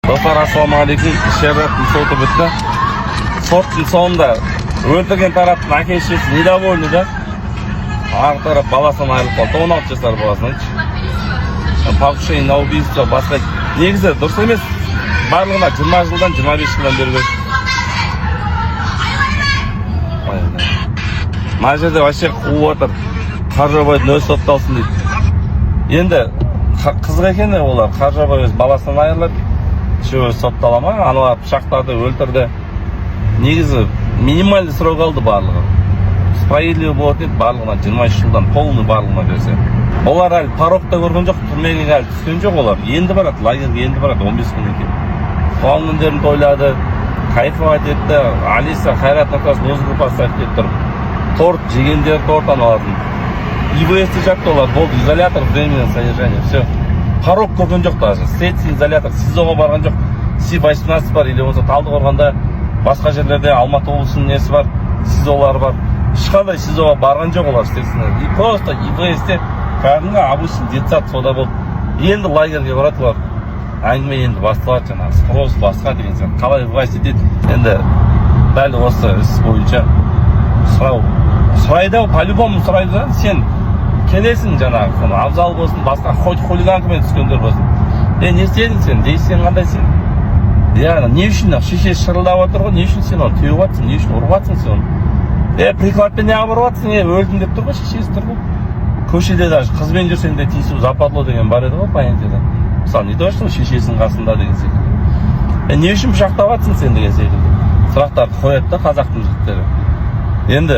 Dostlar, assalomu alaykum. Sherat so'ti bitdi. So'tning sonida o'ldirgan tarafning aka-shesi недовольныйda. Har taraf balasidan ayrilib qoldi. 16 yashar bolasini. Покушение на убийство boshqa negizda durust emas. Barlig'ida 20 yildan 25 yildan beri. Mana yerda вообще quvib o'tir. Qarjavoyni o'z so'ttalsin deydi. Endi qiziq ekan ular. Qarjavoy o'z balasidan ayrilib shu so'ttalama, anavi pichoqlarni o'ldirdi. Negizi minimal srok oldi barlig'i. Справедливо bo'ladi deb barlig'idan 23 yildan polni barlig'ina bersa. Ular hali parokda ko'rgan yo'q, turmaga hali tushgan yo'q ular. Endi boradi, lagerga endi boradi 15 kundan keyin. Qonunlarini to'yladi, kayfiyat etdi. Alisa Hayrat Nokasning o'z gruppasida aytib turib, tort jegender tortdan oladi. ИВС'ni jabdi ular, bo'ldi, izolyator временного содержания, все. Parok ko'rgan yo'q даже. Следствие izolyator, SIZOga borgan yo'q. Si-18 бар, или bo'lsa Taldiqo'rg'onda boshqa yerlarda Алматы облысының nesi бар, SIZOlar бар. Hech qanday SIZOga borgan yo'q ular следствие. И просто ИВС'те kādimgi обычный детсад soda bo'ldi. Endi lagerga boradi ular. Әңгіме енді басталады жаңағы. Спрос басқа деген сияқты. Қалай власть етеді? Енді дәл осы іс бойынша сұрайды, по-любому сұрайды. Сен келесің жаңағы, абзал болсын, басқа хулиганкамен түскендер болсын. Не істедің сен? Дейсің қандай сен? Яғни не үшін шешесі шырылдап отыр ғой? Не үшін сен оны теуіп жатсың? Не үшін ұрып жатсың сен оны? Прикладпен неғып ұрып жатсың? Өлдім деп тұр ғой, шешесі тұр ғой. Көшеде даже қызбен жүрсең де тиісу западло деген бар еді ғой понятиеде. Мысалы, не то, что шешесінің қасында деген секілді. Не үшін пышақтап жатсың сен деген секілді. Сұрақтарды қояды да қазақтың жігіттері. Енді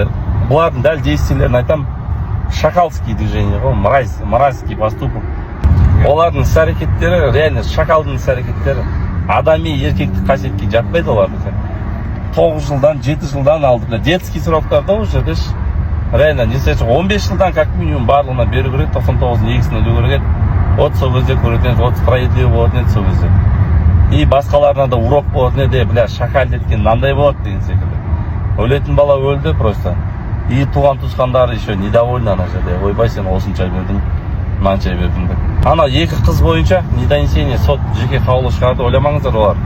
бұлардың дәл действиелерін айтам, шакалский движение ғой, мразьский поступок. Олардың іс-әрекеттері реально шакалдың іс-әрекеттері. Адами еркектік қасиетке жатпайды олардың. 9 жылдан, 7 жылдан алды. Детский сроктарда уже деш. Реально, не sé, 15 жылдан как минимум барлығына беру керек, 99 негізін өлу керек. От сол кезде көретін, от справедливо болатын еді сол кезде. И басқаларына да урок болатын еді, бля, шакал деткен мынандай болады деген секілді. Өлетін бала өлді просто. И туған туысқандары еще недовольны ана жерде. Ойбай, сен осынша бердің, мынанша бердің деп. Ана екі қыз бойынша недонесение сот жеке қаулы шығарды, ойламаңыздар олар.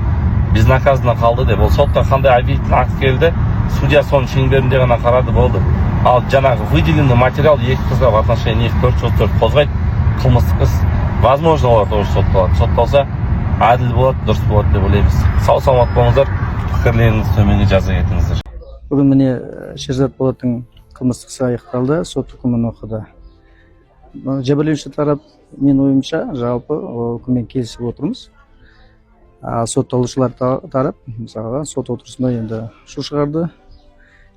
Безнаказанно қалды деп. Ол сотқа қандай обвинительный акт келді, судья соның шеңберінде ғана қарады болды. Ал жаңағы выделенный материал екі қызға в отношении 444 қозғайды, қылмыстық іс. Возможно, олар тоже сотталады. Сотталса, әділ болады, дұрыс болады деп ойлаймыз. Сау саламат болыңыздар, пікірлеріңізді төменге жаза кетіңіздер. Бүгін міне Шерзат Болаттың қылмыстық ісі аяқталды, сот үкімін оқыды. Жәбірленуші тарап, мен ойымша, жалпы үкіммен келісіп отырмыз. Сотталушылар тарап, мысалға, сот отырысында енді шу шығарды.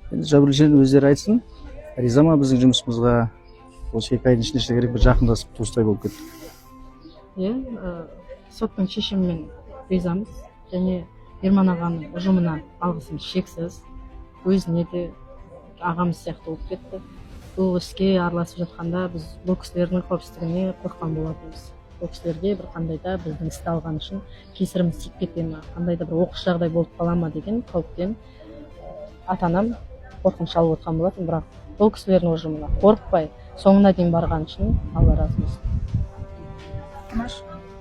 Енді жәбірленушілер өздері айтсын, риза ма біздің жұмысымызға? Осы 2 айдың ішінде керек бір жақындасып туыстай болып кеттік. Соттың шешімімен ризамыз, және Ерман ағаның ұжымына алғысымыз шексіз. Өзіне де ағамыз сияқты болып кетті. Бұл іске араласып жатқанда біз бұл кісілердің қауіпсіздігіне қорыққан болатынбыз. Бұл кісілерге бір қандай да біздің істі алған үшін кесіріміз тиіп кете ме, қандай да бір оқыс жағдай болып қала ма деген қауіптен ата-анам қорқыныш алып отқан болатын, бірақ бұл кісілердің ұжымына қорықпай соңына дейін барған үшін Алла разы болсын.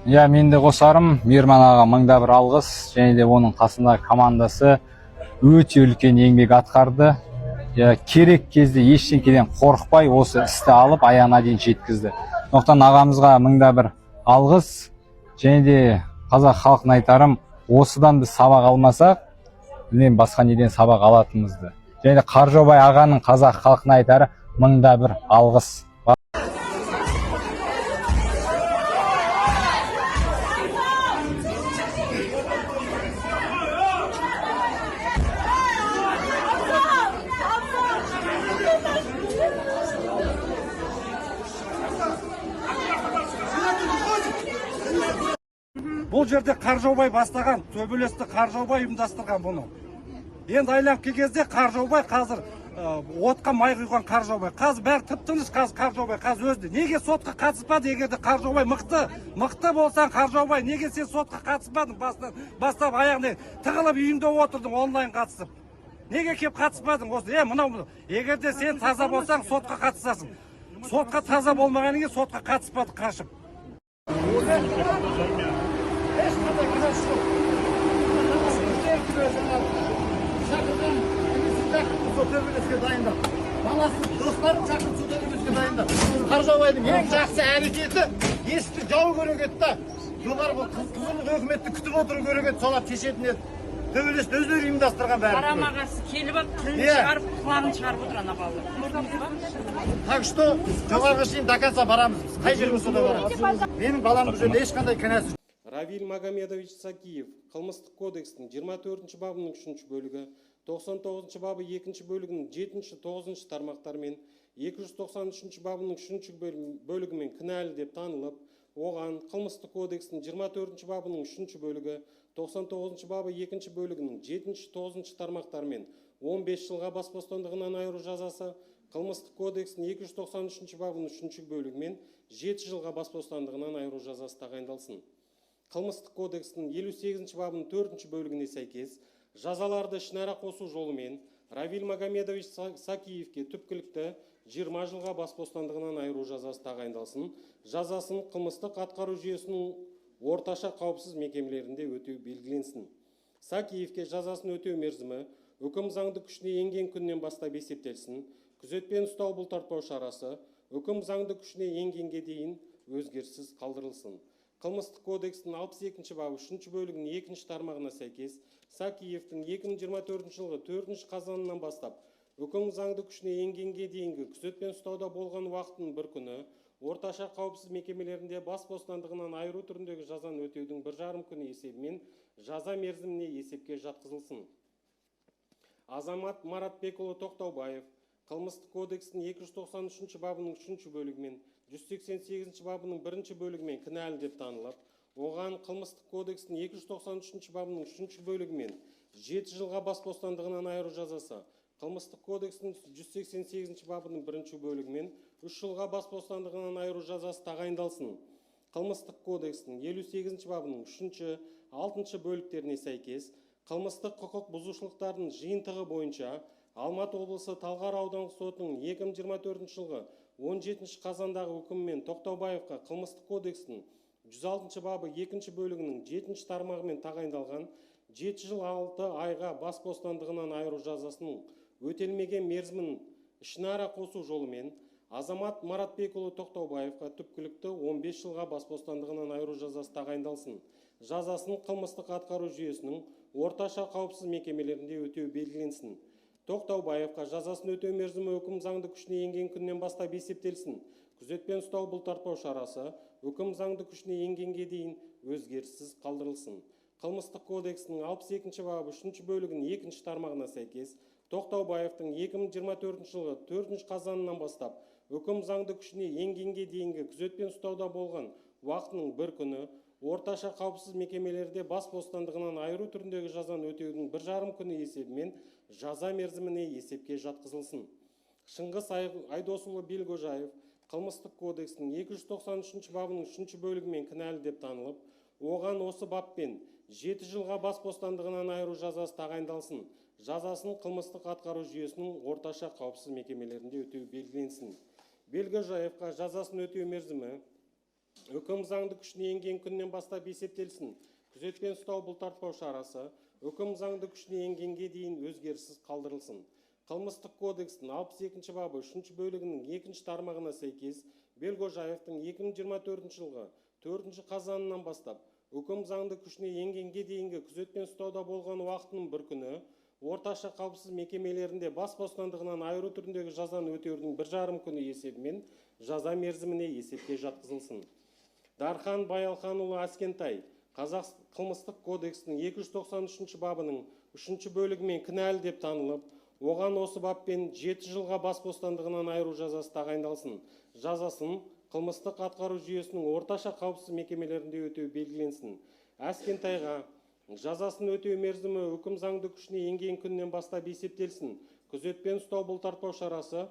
Мен де қосарым, Ерман аға мыңда бір алғыс, және де оның қасында командасы өте үлкен еңбек атқарды. Керек кезде ештеңеден қорықпай осы істі алып аяғына дейін жеткізді. Сондықтан ағамызға мыңда бір алғыс, және де қазақ халқына айтарым, осыдан біз сабақ алмасақ, білмеймін басқа неден сабақ алатынымызды. Және де Қаржаубай ағаның қазақ халқына айтары мыңда бір алғыс. Бұл жерде Қаржаубай бастаған, төбелесті Қаржаубай ұйымдастырған бұны. Енді айланып келген кезде Қаржаубай қазір отқа май құйған Қаржаубай. Қазір бәрі тып-тыныш Қаржаубай, қазір өзді. Неге сотқа қатыспады? Егерде Қаржаубай мықты болсаң Қаржаубай, неге сен сотқа қатыспадың? Бастап аяғына тығылып үйіңде отырдың онлайн қатысып. Неге кеп қатыспадың осы? Мынау, егерде сен таза болсаң сотқа қатысасың. Сотқа таза болмағаннан кейін сотқа қатыспады қашып. Ешқандай кінәсі жоқ. Балаларым жақын суда өткен дайындап. Қаржаубайдың ең жақсы әрекеті есікті жау керек еді да. Жоғарғы құзырлық өкіметті күтіп отыру керек еді, солар шешетін еді. Төбелесті өздері ұйымдастырған бәрі. Қарама-қарсы келіп ап, тілін шығарып, құлағын шығарып отыр ана балалар. Так что жоғарғы шейін до конца барамыз. Қай жерге болса да барамыз. Менің балам бұл жерде ешқандай кінәсі. Равиль Магомедович Сакиев қылмыстық кодекстің 24 бабының 3 бөлігі, 99 бабы 2 бөлігінің 7-9 тармақтармен, 293 бабының 3 бөлігімен кінәлі деп танылып, оған қылмыстық кодекстің 24 бабының 3 бөлігі, 99 бабы 2 бөлігінің 7-9 тармақтармен 15 жылға бас бостандығынан айыру жазасы, қылмыстық кодекстің 293 бабының 3 бөлігімен 7 жылға бас бостандығынан айыру жазасы тағайындалсын. Қылмыстық кодекстің 58 бабының 4 бөлігіне сәйкес жазаларды ішінара қосу жолымен Равиль Магомедович Сакиевке түпкілікті 20 жылға бас бостандығынан айыру жазасы тағайындалсын. Жазасын қылмыстық атқару жүйесінің орташа қауіпсіз мекемелерінде өтеу белгіленсін. Сакиевке жазасын өтеу мерзімі үкім заңды күшіне енген күннен бастап есептелсін. Күзетпен ұстау бұлтартпау шарасы үкім заңды күшіне енгенге дейін өзгеріссіз қалдырылсын. Қылмыстық кодекстің 62 бабы 3 бөлігінің 2 тармағына сәйкес Сакиевтің 2024 жылғы 4 қазанынан бастап үкім заңды күшіне енгенге дейінгі күзетпен ұстауда болған уақытының бір күні орташа қауіпсіз мекемелерінде бас бостандығынан айыру түріндегі жазаны өтеудің 1,5 күні есебімен жаза мерзіміне есепке жатқызылсын. Азамат Маратбекұлы Тоқтаубаев Қылмыстық кодекстің 293 бабының 3 бөлігімен 188 бабының 1 бөлігімен кінәлі деп танылып, оған қылмыстық кодекстің 293 бабының 3 бөлігімен 7 жылға бас бостандығынан айыру жазасы, қылмыстық кодекстің 188 бабының 1 бөлігімен 3 жылға бас бостандығынан айыру жазасы тағайындалсын. Қылмыстық кодекстің 58 бабының 3-6 бөліктеріне сәйкес қылмыстық құқық бұзушылықтардың жиынтығы бойынша Алматы облысы Талғар аудандық сотының 2024 жылғы 17 қазандағы үкімімен Тоқтаубаевқа қылмыстық кодекстің 106 бабы 2 бөлігінің 7 тармағымен тағайындалған 7 жыл 6 айға бас бостандығынан айыру жазасының өтелмеген мерзімін ішінара қосу жолымен Азамат Маратбекұлы Тоқтаубаевқа түпкілікті 15 жылға бас бостандығынан айыру жазасы тағайындалсын. Жазасын қылмыстық атқару жүйесінің орташа қауіпсіз мекемелерінде өтеу белгіленсін. Тоқтаубаевқа жазасын өтеу мерзімі үкім заңды күшіне енген күннен бастап есептелсін. Күзетпен ұстау бұлтартпау шарасы үкім заңды күшіне енгенге дейін өзгеріссіз қалдырылсын. Қылмыстық кодекстің 62 бабы 3 бөлігінің 2 тармағына сәйкес Тоқтаубаевтың 2024 жылғы 4 қазанынан бастап үкім заңды күшіне енгенге дейінгі күзетпен ұстауда болған уақытының бір күні орташа қауіпсіз мекемелерде бас бостандығынан айыру түріндегі жазаны өтеудің 1,5 күні есебімен жаза мерзіміне есепке жатқызылсын. Шыңғыс Айдосұлы Белгожаев қылмыстық кодекстің 293 бабының 3 бөлігімен кінәлі деп танылып, оған осы баппен 7 жылға бас бостандығынан айыру жазасы тағайындалсын. Жазасын қылмыстық атқару жүйесінің орташа қауіпсіз мекемелерінде өтеу белгіленсін. Белгожаевқа жазасын өтеу мерзімі үкім заңды күшіне енген күннен бастап есептелсін. Күзетпен ұстау бұлтартпау шарасы үкім заңды күшіне енгенге дейін өзгеріссіз қалдырылсын. Қылмыстық кодекстің 62 бабы 3 бөлігінің 2 тармағына сәйкес Белгожаевтың 2024 жылғы 4 қазанынан бастап үкім заңды күшіне енгенге дейінгі күзетпен ұстауда болған уақытының бір күні орташа қауіпсіз мекемелерінде бас бостандығынан айыру түріндегі жазаны өтеудің 1,5 күні есебімен жаза мерзіміне есепке жатқызылсын. Дархан Баялханұлы Аскентай Қазақ қылмыстық кодекстің 293 бабының 3 бөлігімен кінәлі деп танылып, оған осы баппен 7 жылға бас бостандығынан айыру жазасы тағайындалсын. Жазасын қылмыстық атқару жүйесінің орташа қауіпсіз мекемелерінде өтеу белгіленсін. Аскентайға жазасын өтеу мерзімі үкім заңды күшіне енген күннен бастап есептелсін. Күзетпен ұстау бұлтартпау шарасы